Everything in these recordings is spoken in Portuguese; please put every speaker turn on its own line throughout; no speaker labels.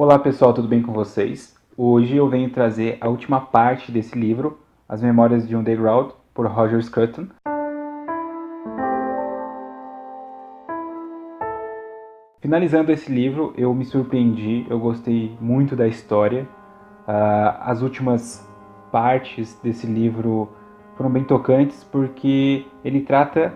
Olá pessoal, tudo bem com vocês? Hoje eu venho trazer a última parte desse livro, As Memórias de Underground, por Roger Scruton. Finalizando esse livro, eu me surpreendi, eu gostei muito da história. As últimas partes desse livro foram bem tocantes porque ele trata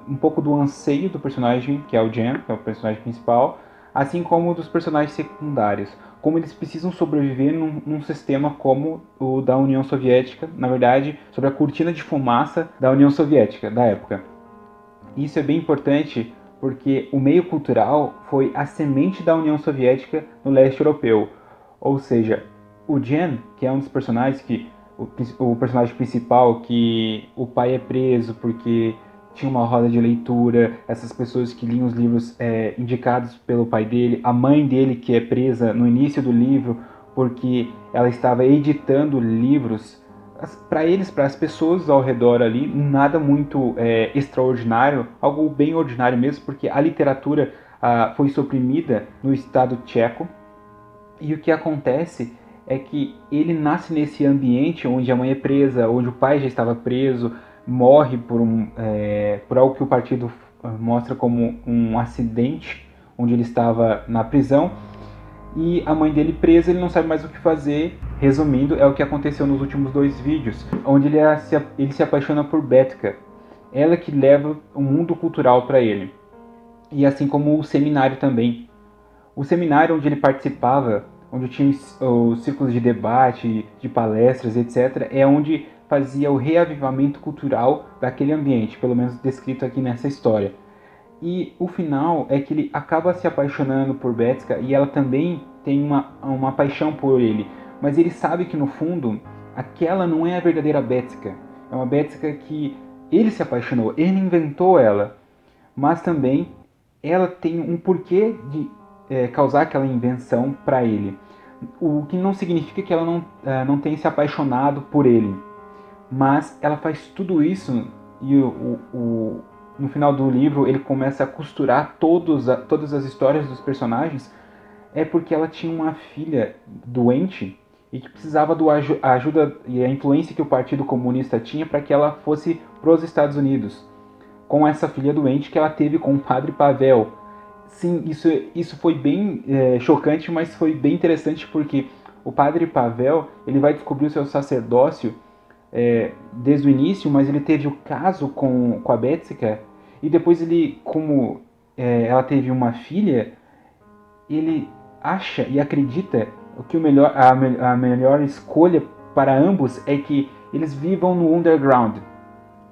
um pouco do anseio do personagem, que é o Jen, que é o personagem principal, assim como dos personagens secundários, como eles precisam sobreviver num sistema como o da União Soviética, na verdade, sobre a cortina de fumaça da União Soviética da época. Isso é bem importante porque o meio cultural foi a semente da União Soviética no leste europeu. Ou seja, o Jen, que é um dos personagens o personagem principal, que o pai é preso porque tinha uma roda de leitura, essas pessoas que liam os livros indicados pelo pai dele, a mãe dele que é presa no início do livro porque ela estava editando livros para eles, para as pessoas ao redor ali, nada muito extraordinário, algo bem ordinário mesmo, porque a literatura foi suprimida no Estado tcheco. E o que acontece é que ele nasce nesse ambiente onde a mãe é presa, onde o pai já estava preso, morre por algo que o partido mostra como um acidente, onde ele estava na prisão, e a mãe dele presa, ele não sabe mais o que fazer. Resumindo, é o que aconteceu nos últimos dois vídeos, onde ele se apaixona por Betka, ela que leva o mundo cultural para ele, e assim como o seminário também. O seminário onde ele participava, onde tinha os círculos de debate, de palestras, etc., é onde fazia o reavivamento cultural daquele ambiente, pelo menos descrito aqui nessa história. E o final é que ele acaba se apaixonando por Betska e ela também tem uma paixão por ele. Mas ele sabe que no fundo aquela não é a verdadeira Betska. É uma Betska que ele se apaixonou, ele inventou ela. Mas também ela tem um porquê de causar aquela invenção para ele. O que não significa que ela não tenha se apaixonado por ele. Mas ela faz tudo isso e no final do livro ele começa a costurar todas as histórias dos personagens, é porque ela tinha uma filha doente e que precisava da ajuda e a influência que o Partido Comunista tinha para que ela fosse para os Estados Unidos, com essa filha doente que ela teve com o Padre Pavel. Sim, isso foi bem chocante, mas foi bem interessante porque o Padre Pavel ele vai descobrir o seu sacerdócio desde o início, mas ele teve o caso com a Betska, e depois ele, como ela teve uma filha, ele acha e acredita que a melhor escolha para ambos é que eles vivam no underground,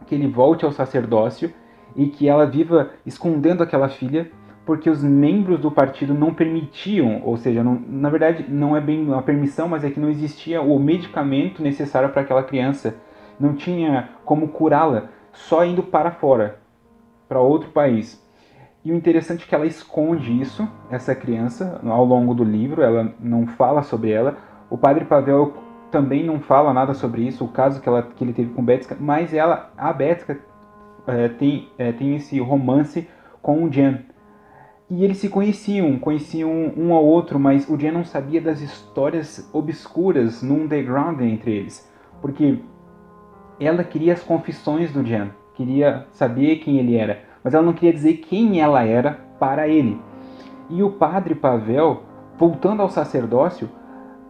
que ele volte ao sacerdócio e que ela viva escondendo aquela filha, porque os membros do partido não permitiam, ou seja, na verdade não é bem uma permissão, mas é que não existia o medicamento necessário para aquela criança, não tinha como curá-la, só indo para fora, para outro país. E o interessante é que ela esconde isso, essa criança, ao longo do livro, ela não fala sobre ela. O padre Pavel também não fala nada sobre isso, o caso que ele teve com Betska, mas a Betska tem esse romance com o Jen. E eles se conheciam um ao outro, mas o Jen não sabia das histórias obscuras no underground entre eles. Porque ela queria as confissões do Jen, queria saber quem ele era, mas ela não queria dizer quem ela era para ele. E o padre Pavel, voltando ao sacerdócio,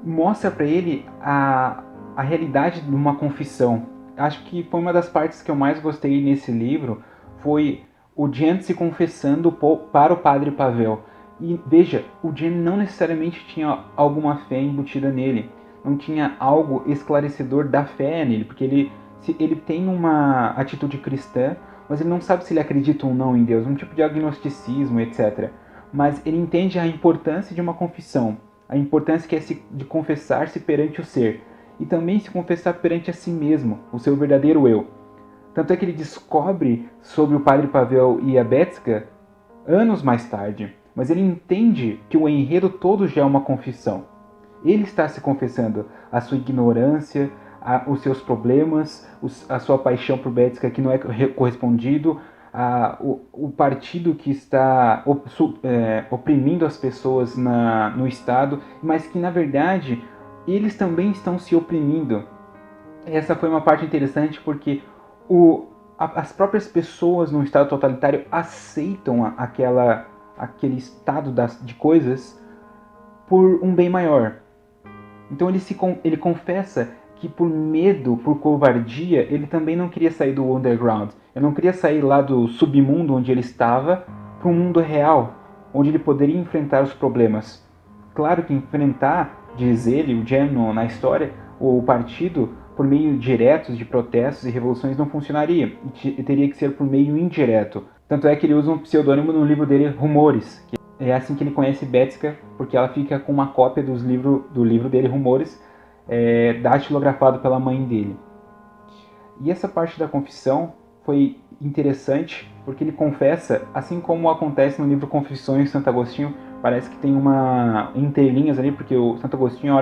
mostra para ele a realidade de uma confissão. Acho que foi uma das partes que eu mais gostei nesse livro, foi o Jen se confessando para o padre Pavel. E veja, o Jen não necessariamente tinha alguma fé embutida nele, não tinha algo esclarecedor da fé nele, porque ele tem uma atitude cristã, mas ele não sabe se ele acredita ou não em Deus, um tipo de agnosticismo, etc. Mas ele entende a importância de uma confissão, a importância que é de confessar-se perante o ser, e também se confessar perante a si mesmo, o seu verdadeiro eu. Tanto é que ele descobre sobre o padre Pavel e a Betska anos mais tarde, mas ele entende que o enredo todo já é uma confissão. Ele está se confessando a sua ignorância, os seus problemas, a sua paixão por Betska que não é correspondido, o partido que está oprimindo as pessoas no Estado, mas que na verdade eles também estão se oprimindo. Essa foi uma parte interessante porque as próprias pessoas no Estado totalitário aceitam aquele estado de coisas por um bem maior. Então ele confessa que por medo, por covardia, ele também não queria sair do underground. Ele não queria sair lá do submundo onde ele estava para um mundo real, onde ele poderia enfrentar os problemas. Claro que enfrentar, diz ele, o Jem na história, o partido, por meio diretos de protestos e revoluções não funcionaria. E teria que ser por meio indireto. Tanto é que ele usa um pseudônimo no livro dele, Rumores. É assim que ele conhece Betska, porque ela fica com uma cópia do livro dele, Rumores, datilografado pela mãe dele. E essa parte da confissão foi interessante, porque ele confessa, assim como acontece no livro Confissões de Santo Agostinho, parece que tem uma entrelinhas ali, porque o Santo Agostinho,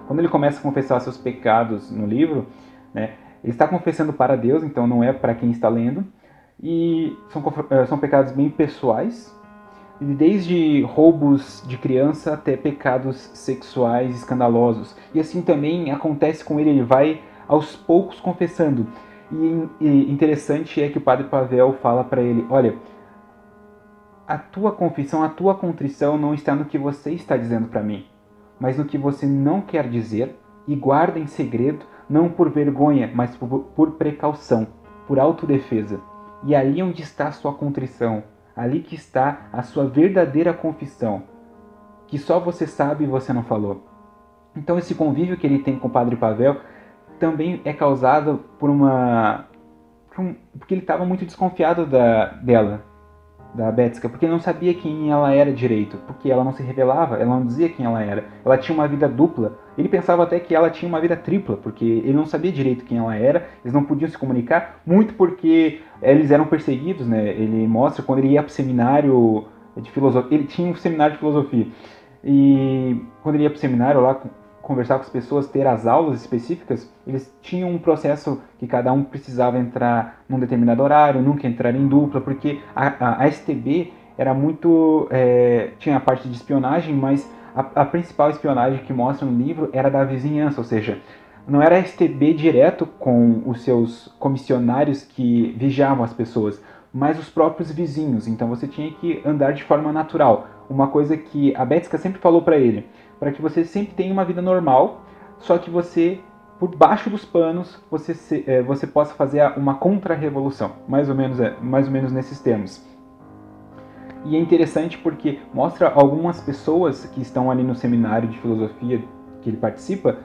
quando ele começa a confessar seus pecados no livro, né, ele está confessando para Deus, então não é para quem está lendo, e são pecados bem pessoais, desde roubos de criança até pecados sexuais escandalosos. E assim também acontece com ele, ele vai aos poucos confessando. E interessante é que o padre Pavel fala para ele, olha, a tua confissão, a tua contrição não está no que você está dizendo para mim, mas no que você não quer dizer e guarda em segredo, não por vergonha, mas por precaução, por autodefesa. E ali onde está a sua contrição, ali que está a sua verdadeira confissão, que só você sabe e você não falou. Então esse convívio que ele tem com o Padre Pavel também é causado porque ele estava muito desconfiado dela, da Betska, porque ele não sabia quem ela era direito, porque ela não se revelava, ela não dizia quem ela era. Ela tinha uma vida dupla. Ele pensava até que ela tinha uma vida tripla, porque ele não sabia direito quem ela era, eles não podiam se comunicar, muito porque eles eram perseguidos, né? Ele mostra quando ele ia para o seminário de filosofia, ele tinha um seminário de filosofia, e quando ele ia para o seminário lá conversar com as pessoas, ter as aulas específicas, eles tinham um processo que cada um precisava entrar num determinado horário, nunca entrar em dupla, porque a STB era muito... tinha a parte de espionagem, mas a principal espionagem que mostra no livro era da vizinhança, ou seja, não era a STB direto com os seus comissionários que vigiavam as pessoas, mas os próprios vizinhos. Então você tinha que andar de forma natural. Uma coisa que a Betska sempre falou para ele, para que você sempre tenha uma vida normal, só que você, por baixo dos panos, você possa fazer uma contra-revolução, mais ou menos nesses termos. E é interessante porque mostra algumas pessoas que estão ali no seminário de filosofia que ele participa,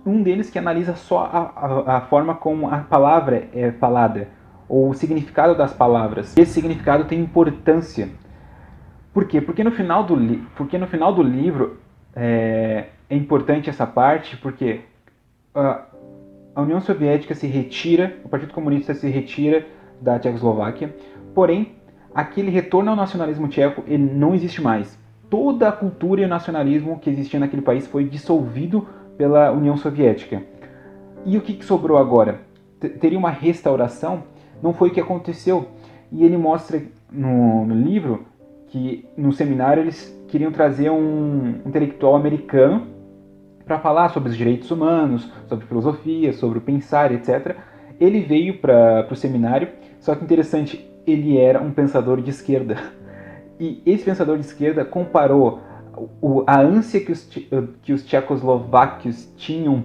um deles que analisa só a forma como a palavra é falada, ou o significado das palavras. Esse significado tem importância. Por quê? Porque no final do livro é importante essa parte, porque a União Soviética se retira, o Partido Comunista se retira da Tchecoslováquia, porém, aquele retorno ao nacionalismo tcheco ele não existe mais. Toda a cultura e o nacionalismo que existia naquele país foi dissolvido pela União Soviética. E o que sobrou agora? Teria uma restauração? Não foi o que aconteceu. E ele mostra no livro que no seminário eles queriam trazer um intelectual americano para falar sobre os direitos humanos, sobre filosofia, sobre o pensar, etc. Ele veio para o seminário, só que interessante, ele era um pensador de esquerda. E esse pensador de esquerda comparou a ânsia que os tchecoslováquios tinham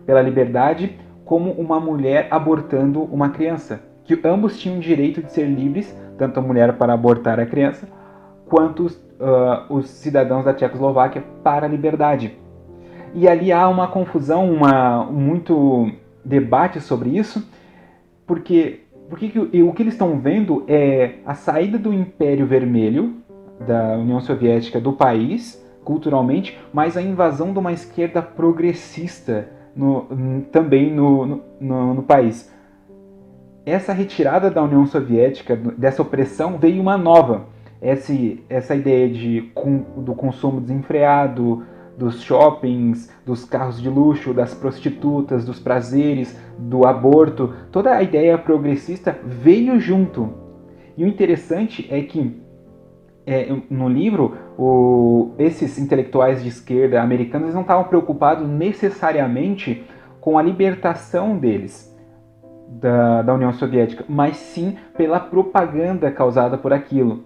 pela liberdade como uma mulher abortando uma criança. Que ambos tinham o direito de ser livres, tanto a mulher para abortar a criança, quanto os cidadãos da Tchecoslováquia para a liberdade. E ali há uma confusão, muito debate sobre isso, porque o que eles estão vendo é a saída do Império Vermelho, da União Soviética, do país, culturalmente, mas a invasão de uma esquerda progressista também no país. Essa retirada da União Soviética, dessa opressão, veio uma nova. Essa ideia do consumo desenfreado, dos shoppings, dos carros de luxo, das prostitutas, dos prazeres, do aborto, toda a ideia progressista veio junto. E o interessante é que no livro, esses intelectuais de esquerda americanos eles não estavam preocupados necessariamente com a libertação deles da União Soviética, mas sim pela propaganda causada por aquilo.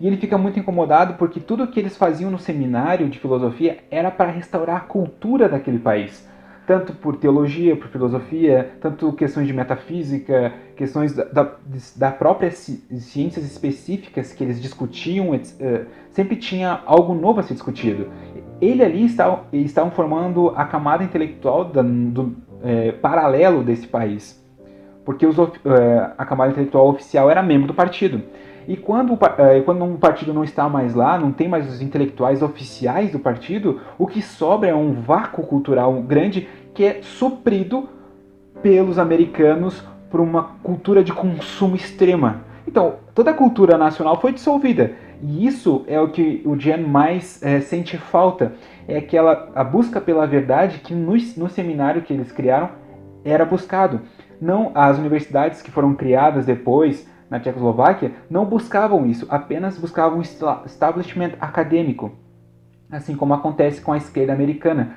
E ele fica muito incomodado porque tudo que eles faziam no seminário de filosofia era para restaurar a cultura daquele país. Tanto por teologia, por filosofia, tanto questões de metafísica, questões da própria ciências específicas que eles discutiam, sempre tinha algo novo a ser discutido. Ele ali estavam formando a camada intelectual paralelo desse país, porque a camada intelectual oficial era membro do partido. E quando um partido não está mais lá, não tem mais os intelectuais oficiais do partido, o que sobra é um vácuo cultural grande que é suprido pelos americanos por uma cultura de consumo extrema. Então, toda a cultura nacional foi dissolvida. E isso é o que o Jen mais sente falta. É a busca pela verdade que no seminário que eles criaram era buscado. Não, as universidades que foram criadas depois na Tchecoslováquia não buscavam isso, apenas buscavam establishment acadêmico, assim como acontece com a esquerda americana.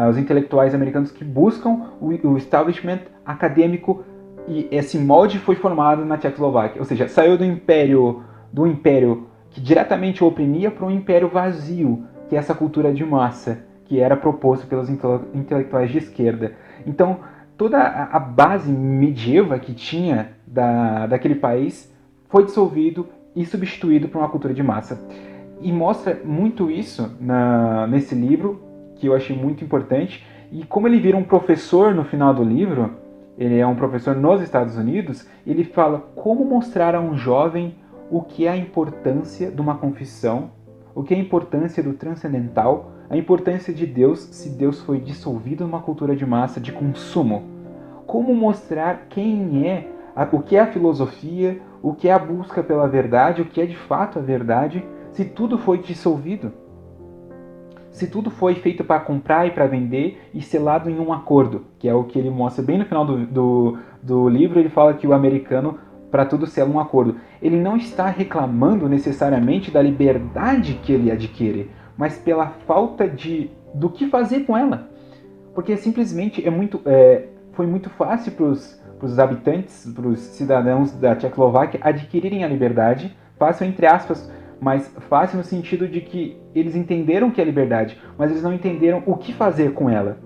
Os intelectuais americanos que buscam o establishment acadêmico, e esse molde foi formado na Tchecoslováquia, ou seja, saiu do império que diretamente o oprimia para um império vazio, que é essa cultura de massa, que era proposto pelos intelectuais de esquerda. Então, toda a base medieval que tinha daquele país foi dissolvido e substituído por uma cultura de massa. E mostra muito isso nesse livro, que eu achei muito importante. E como ele vira um professor no final do livro, ele é um professor nos Estados Unidos, ele fala como mostrar a um jovem o que é a importância de uma confissão, o que é a importância do transcendental, a importância de Deus se Deus foi dissolvido numa cultura de massa de consumo. Como mostrar quem é, o que é a filosofia, o que é a busca pela verdade, o que é de fato a verdade, se tudo foi dissolvido. Se tudo foi feito para comprar e para vender e selado em um acordo, que é o que ele mostra bem no final do livro, ele fala que o americano, para tudo, sela um acordo. Ele não está reclamando necessariamente da liberdade que ele adquire, mas pela falta do que fazer com ela. Porque simplesmente foi muito fácil para os habitantes, para os cidadãos da Tchecoslováquia adquirirem a liberdade, fácil entre aspas, mas fácil no sentido de que eles entenderam que é liberdade, mas eles não entenderam o que fazer com ela.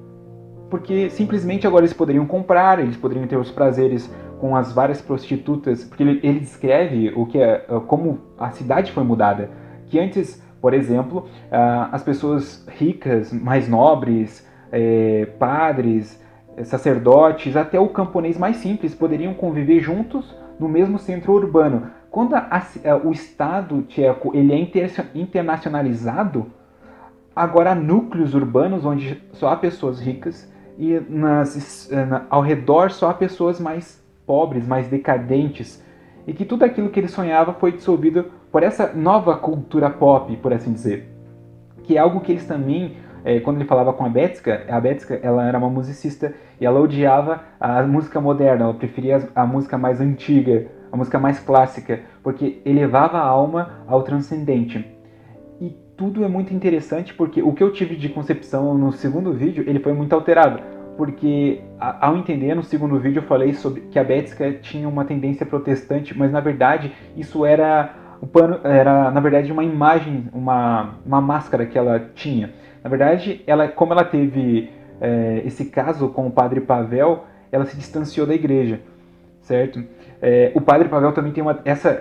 Porque simplesmente agora eles poderiam comprar, eles poderiam ter os prazeres com as várias prostitutas, porque ele descreve como a cidade foi mudada. Que antes, por exemplo, as pessoas ricas, mais nobres, padres, sacerdotes, até o camponês mais simples poderiam conviver juntos no mesmo centro urbano. Quando o Estado tcheco ele é internacionalizado, agora há núcleos urbanos onde só há pessoas ricas e ao redor só há pessoas mais pobres, mais decadentes. E que tudo aquilo que ele sonhava foi dissolvido por essa nova cultura pop, por assim dizer. Que é algo que eles também, quando ele falava com a Betska ela era uma musicista e ela odiava a música moderna, ela preferia a música mais antiga, a música mais clássica, porque elevava a alma ao transcendente. E tudo é muito interessante porque o que eu tive de concepção no segundo vídeo, ele foi muito alterado. Porque ao entender no segundo vídeo eu falei sobre que a Betska tinha uma tendência protestante, mas na verdade isso era na verdade uma imagem, uma máscara que ela tinha. Na verdade, como ela teve esse caso com o padre Pavel, ela se distanciou da igreja, certo? O padre Pavel também tem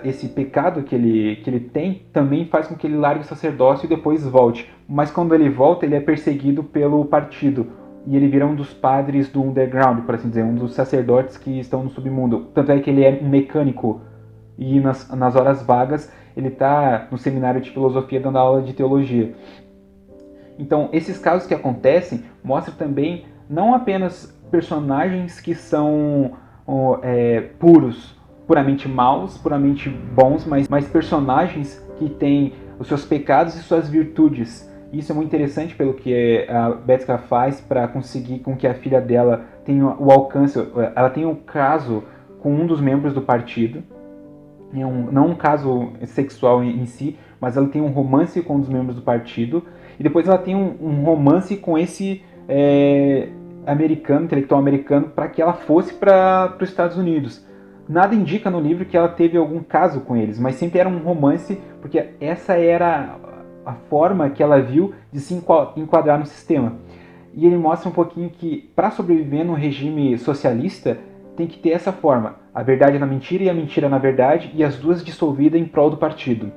esse pecado que ele tem, também faz com que ele largue o sacerdócio e depois volte. Mas quando ele volta, ele é perseguido pelo partido. E ele vira um dos padres do underground, por assim dizer, um dos sacerdotes que estão no submundo. Tanto é que ele é um mecânico e nas horas vagas ele está no seminário de filosofia dando aula de teologia. Então, esses casos que acontecem mostram também não apenas personagens que são puros, puramente maus, puramente bons, mas personagens que têm os seus pecados e suas virtudes. Isso é muito interessante pelo que a Betska faz para conseguir com que a filha dela tenha o alcance. Ela tem um caso com um dos membros do partido, não um caso sexual em si, mas ela tem um romance com um dos membros do partido, e depois ela tem um romance com esse intelectual americano, para que ela fosse para os Estados Unidos. Nada indica no livro que ela teve algum caso com eles, mas sempre era um romance, porque essa era a forma que ela viu de se enquadrar no sistema. E ele mostra um pouquinho que, para sobreviver num regime socialista, tem que ter essa forma: a verdade na mentira e a mentira na verdade, e as duas dissolvidas em prol do partido.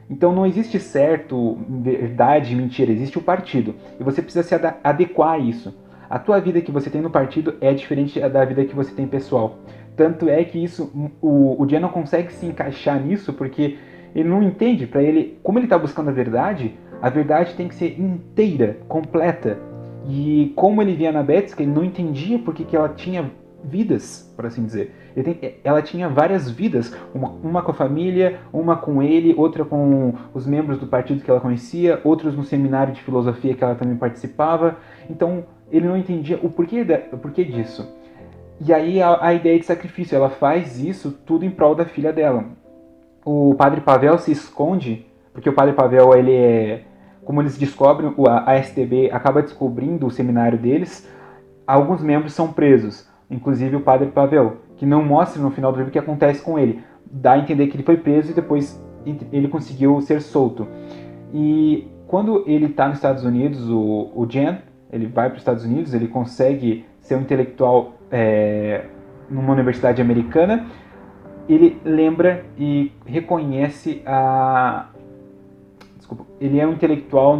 Então não existe certo, verdade e mentira, existe o partido. E você precisa se adequar a isso. A tua vida que você tem no partido é diferente da vida que você tem pessoal. Tanto é que isso, o Jen não consegue se encaixar nisso, porque ele não entende. Para ele, como ele está buscando a verdade tem que ser inteira, completa. E como ele via na Betska, ele não entendia porque que ela tinha vidas, por assim dizer. Ela tinha várias vidas, uma com a família, uma com ele, outra com os membros do partido que ela conhecia, outros no seminário de filosofia que ela também participava. Então ele não entendia o porquê disso. E aí a ideia de sacrifício, ela faz isso tudo em prol da filha dela. O padre Pavel se esconde, porque o padre Pavel, ele é, como eles descobrem, a STB acaba descobrindo o seminário deles, alguns membros são presos, inclusive o padre Pavel, que não mostra no final do livro o que acontece com ele. Dá a entender que ele foi preso e depois ele conseguiu ser solto. E quando ele está nos Estados Unidos, o Jen, ele vai para os Estados Unidos, ele consegue ser um intelectual numa universidade americana, ele lembra e reconhece ele é um intelectual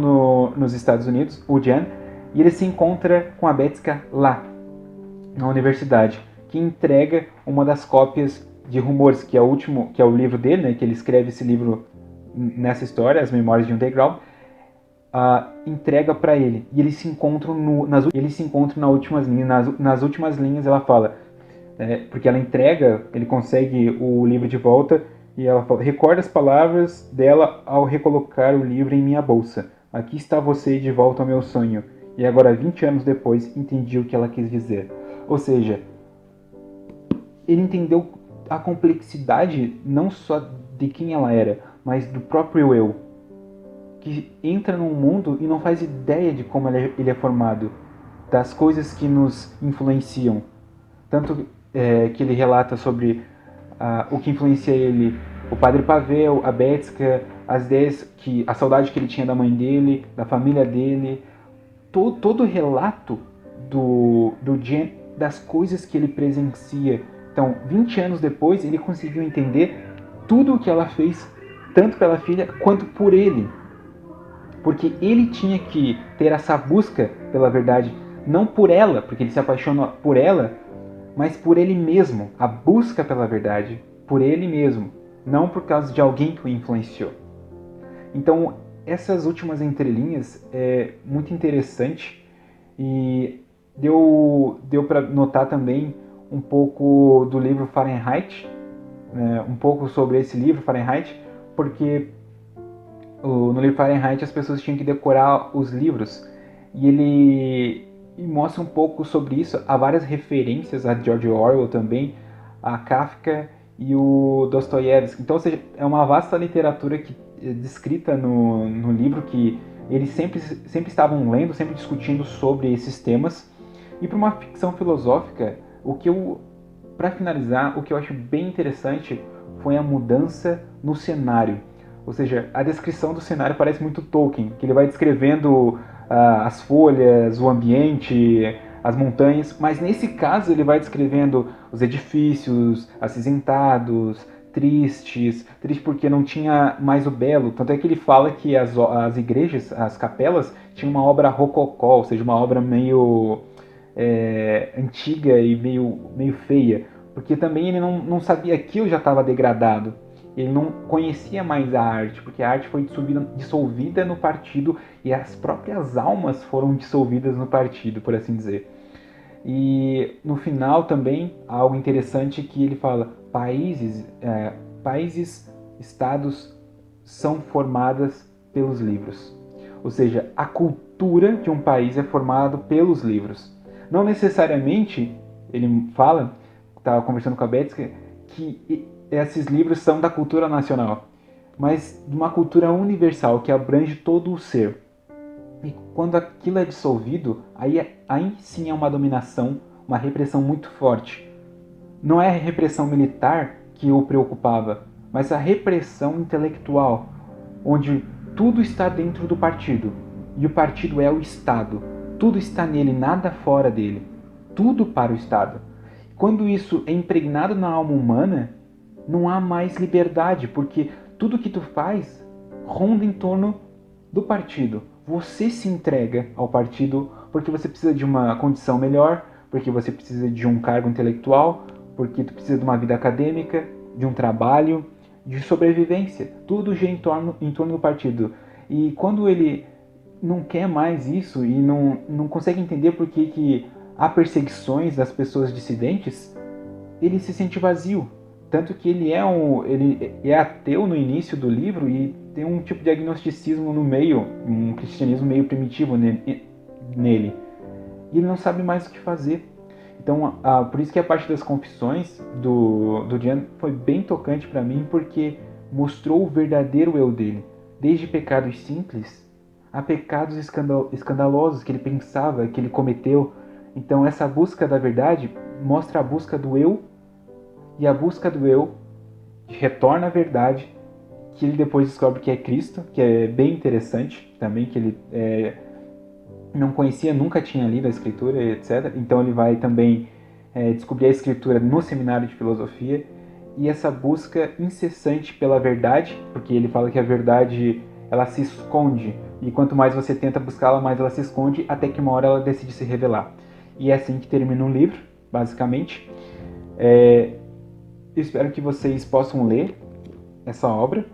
nos Estados Unidos, o Jen, e ele se encontra com a Betska lá, na universidade, que entrega uma das cópias de Rumores, que é o livro dele, né, que ele escreve esse livro nessa história, As Memórias de um Underground, entrega para ele. E eles se encontram nas últimas linhas ela fala, porque ela entrega, ele consegue o livro de volta, e ela fala: recorda as palavras dela ao recolocar o livro em minha bolsa. Aqui está você de volta ao meu sonho. E agora, 20 anos depois, entendi o que ela quis dizer. Ou seja, ele entendeu a complexidade não só de quem ela era, mas do próprio eu, que entra num mundo e não faz ideia de como ele é formado, das coisas que nos influenciam. Tanto que ele relata sobre o que influencia ele, o padre Pavel, a Betska, as ideias, a saudade que ele tinha da mãe dele, da família dele, todo o relato do Jen, das coisas que ele presencia. Então, 20 anos depois, ele conseguiu entender tudo o que ela fez, tanto pela filha quanto por ele. Porque ele tinha que ter essa busca pela verdade, não por ela, porque ele se apaixona por ela, mas por ele mesmo, a busca pela verdade, por ele mesmo, não por causa de alguém que o influenciou. Então, essas últimas entrelinhas é muito interessante e deu para notar também um pouco do livro Fahrenheit, né, um pouco sobre esse livro Fahrenheit, porque no livro Fahrenheit as pessoas tinham que decorar os livros e ele mostra um pouco sobre isso. Há várias referências a George Orwell também, a Kafka e o Dostoiévski. Então, ou seja, é uma vasta literatura que descrita no livro, que eles sempre estavam lendo, sempre discutindo sobre esses temas. E para uma ficção filosófica, para finalizar, o que eu acho bem interessante foi a mudança no cenário. Ou seja, a descrição do cenário parece muito Tolkien, que ele vai descrevendo as folhas, o ambiente, as montanhas, mas nesse caso ele vai descrevendo os edifícios acinzentados, tristes porque não tinha mais o belo. Tanto é que ele fala que as igrejas, as capelas, tinham uma obra rococó, ou seja, uma obra meio antiga e meio feia, porque também ele não sabia que aquilo já estava degradado. Ele não conhecia mais a arte, porque a arte foi dissolvida no partido e as próprias almas foram dissolvidas no partido, por assim dizer. E no final também, algo interessante que ele fala: países, estados são formadas pelos livros. Ou seja, a cultura de um país é formada pelos livros. Não necessariamente, ele fala, estava conversando com a Betska, que esses livros são da cultura nacional, mas de uma cultura universal que abrange todo o ser. E quando aquilo é dissolvido, aí sim é uma dominação, uma repressão muito forte. Não é a repressão militar que o preocupava, mas a repressão intelectual, onde tudo está dentro do partido, e o partido é o Estado. Tudo está nele, nada fora dele. Tudo para o Estado. Quando isso é impregnado na alma humana, não há mais liberdade, porque tudo que tu faz ronda em torno do partido. Você se entrega ao partido porque você precisa de uma condição melhor, porque você precisa de um cargo intelectual, porque tu precisa de uma vida acadêmica, de um trabalho, de sobrevivência. Tudo gira em torno do partido. E quando ele não quer mais isso e não consegue entender por que há perseguições das pessoas dissidentes, ele se sente vazio. Tanto que ele é ateu no início do livro e tem um tipo de agnosticismo no meio, um cristianismo meio primitivo nele. E ele não sabe mais o que fazer. Então, por isso que a parte das confissões do Jan foi bem tocante para mim, porque mostrou o verdadeiro eu dele. Desde pecados simples a pecados escandalosos que ele pensava, que ele cometeu. Então, essa busca da verdade mostra a busca do eu, e a busca do eu retorna à verdade, que ele depois descobre que é Cristo, que é bem interessante também, que ele não conhecia, nunca tinha lido a Escritura, etc. Então ele vai também descobrir a Escritura no seminário de filosofia, e essa busca incessante pela verdade, porque ele fala que a verdade ela se esconde, e quanto mais você tenta buscá-la, mais ela se esconde, até que uma hora ela decide se revelar. E é assim que termina o livro, basicamente. Espero que vocês possam ler essa obra,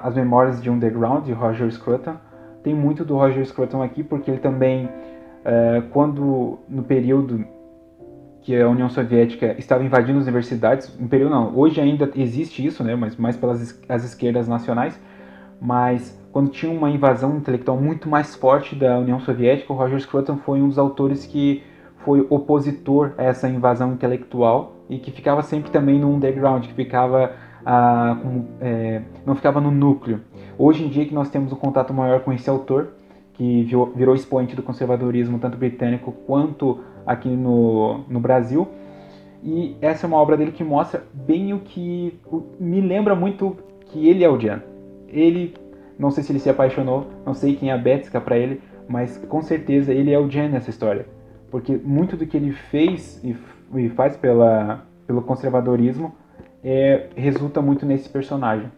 As Memórias de Underground, de Roger Scruton. Tem muito do Roger Scruton aqui, porque ele também, quando no período que a União Soviética estava invadindo as universidades, no período não, hoje ainda existe isso, né, mas mais pelas as esquerdas nacionais, mas quando tinha uma invasão intelectual muito mais forte da União Soviética, o Roger Scruton foi um dos autores que foi opositor a essa invasão intelectual e que ficava sempre também no underground, que ficava não ficava no núcleo. Hoje em dia que nós temos um contato maior com esse autor, que virou expoente do conservadorismo tanto britânico quanto aqui no Brasil, e essa é uma obra dele que mostra bem o que me lembra muito que ele é o Jan. Ele, não sei se ele se apaixonou, não sei quem é a Betska para ele, mas com certeza ele é o Jan nessa história, porque muito do que ele fez e faz pelo conservadorismo resulta muito nesse personagem.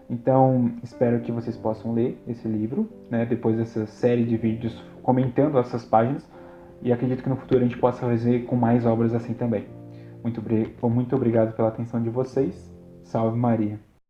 Então, espero que vocês possam ler esse livro, né, depois dessa série de vídeos comentando essas páginas, e acredito que no futuro a gente possa fazer com mais obras assim também. Muito obrigado pela atenção de vocês. Salve Maria!